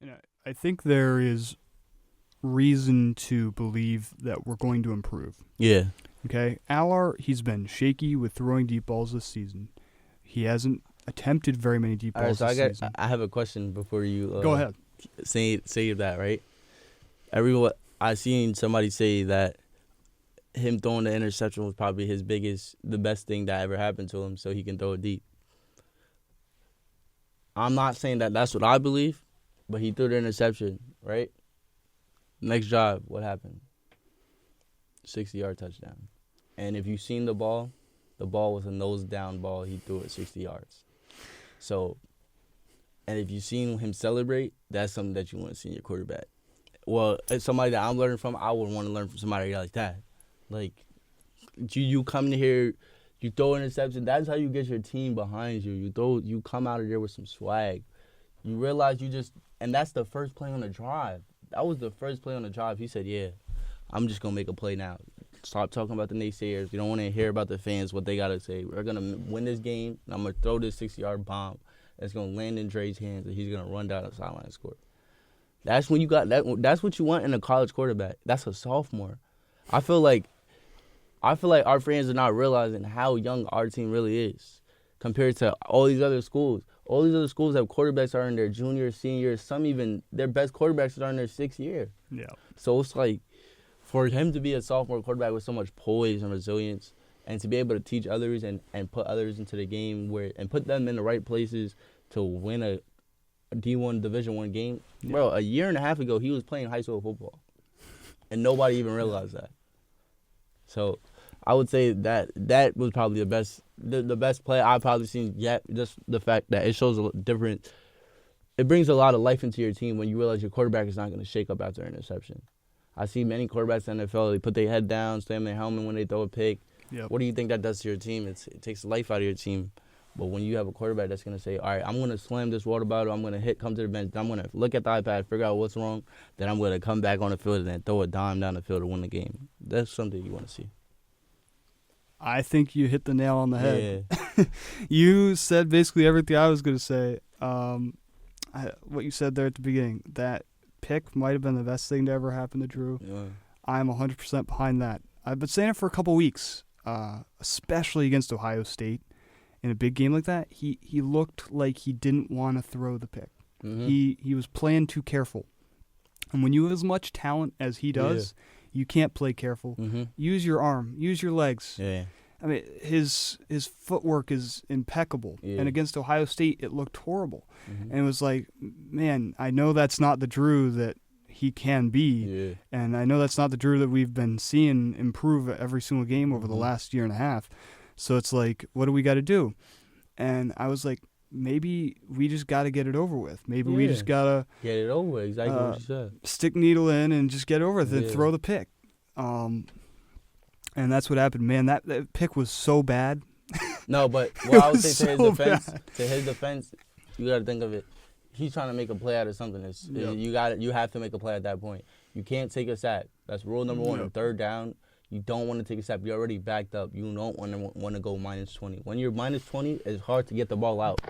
And I think there is reason to believe that we're going to improve. Yeah. Okay? Allar, he's been shaky with throwing deep balls this season. He hasn't attempted very many deep All right, balls so this season. I have a question before you Go ahead. say that, right? Everyone, I seen somebody say that him throwing the interception was probably the best thing that ever happened to him, so he can throw it deep. I'm not saying that that's what I believe, but he threw the interception, right? Next drive, what happened? 60-yard touchdown. And if you've seen the ball was a nose-down ball. He threw it 60 yards. So, and if you've seen him celebrate, that's something that you want to see in your quarterback. Well, as somebody that I'm learning from, I would want to learn from somebody like that. Like, you come to here, you throw an interception. That's how you get your team behind you. You come out of there with some swag. You realize and that's the first play on the drive. That was the first play on the drive. He said, yeah, I'm just going to make a play now. Stop talking about the naysayers. You don't want to hear about the fans, what they got to say. We're going to win this game, and I'm going to throw this 60-yard bomb that's going to land in Dre's hands, and he's going to run down the sideline and score. That's when you got that. That's what you want in a college quarterback. That's a sophomore. I feel like our fans are not realizing how young our team really is compared to all these other schools. All these other schools have quarterbacks that are in their junior, senior, some even their best quarterbacks are in their 6th year. Yeah. So it's like for him to be a sophomore quarterback with so much poise and resilience and to be able to teach others and put others into the game and put them in the right places to win a D1 Division I game. Yeah. Bro, a year and a half ago, he was playing high school football. And nobody even realized that. So I would say that was probably the best play I've probably seen yet. Just the fact that it shows a different – it brings a lot of life into your team when you realize your quarterback is not going to shake up after an interception. I see many quarterbacks in the NFL, they put their head down, slam their helmet when they throw a pick. Yep. What do you think that does to your team? It takes life out of your team. But when you have a quarterback that's going to say, all right, I'm going to slam this water bottle, I'm going to come to the bench, I'm going to look at the iPad, figure out what's wrong, then I'm going to come back on the field and then throw a dime down the field to win the game. That's something you want to see. I think you hit the nail on the head. Yeah. You said basically everything I was going to say. What you said there at the beginning, that pick might have been the best thing to ever happen to Drew. Yeah. I'm 100% behind that. I've been saying it for a couple weeks, especially against Ohio State. In a big game like that, he looked like he didn't want to throw the pick. Mm-hmm. He was playing too careful. And when you have as much talent as he does, you can't play careful. Mm-hmm. Use your arm. Use your legs. Yeah. I mean, his footwork is impeccable. Yeah. And against Ohio State, it looked horrible. Mm-hmm. And it was like, man, I know that's not the Drew that he can be. Yeah. And I know that's not the Drew that we've been seeing improve every single game over the last year and a half. So it's like, what do we got to do? And I was like, maybe we just got to get it over with. Maybe we just got to get it over with. Exactly what you said. Stick needle in and just get over it and throw the pick. And that's what happened, man. That pick was so bad. No, but what I would say to his defense, you got to think of it. He's trying to make a play out of something. You have to make a play at that point. You can't take a sack. That's rule number one. Yep. Third down, you don't want to take a sack. You're already backed up. You don't want to go -20. When you're -20, it's hard to get the ball out.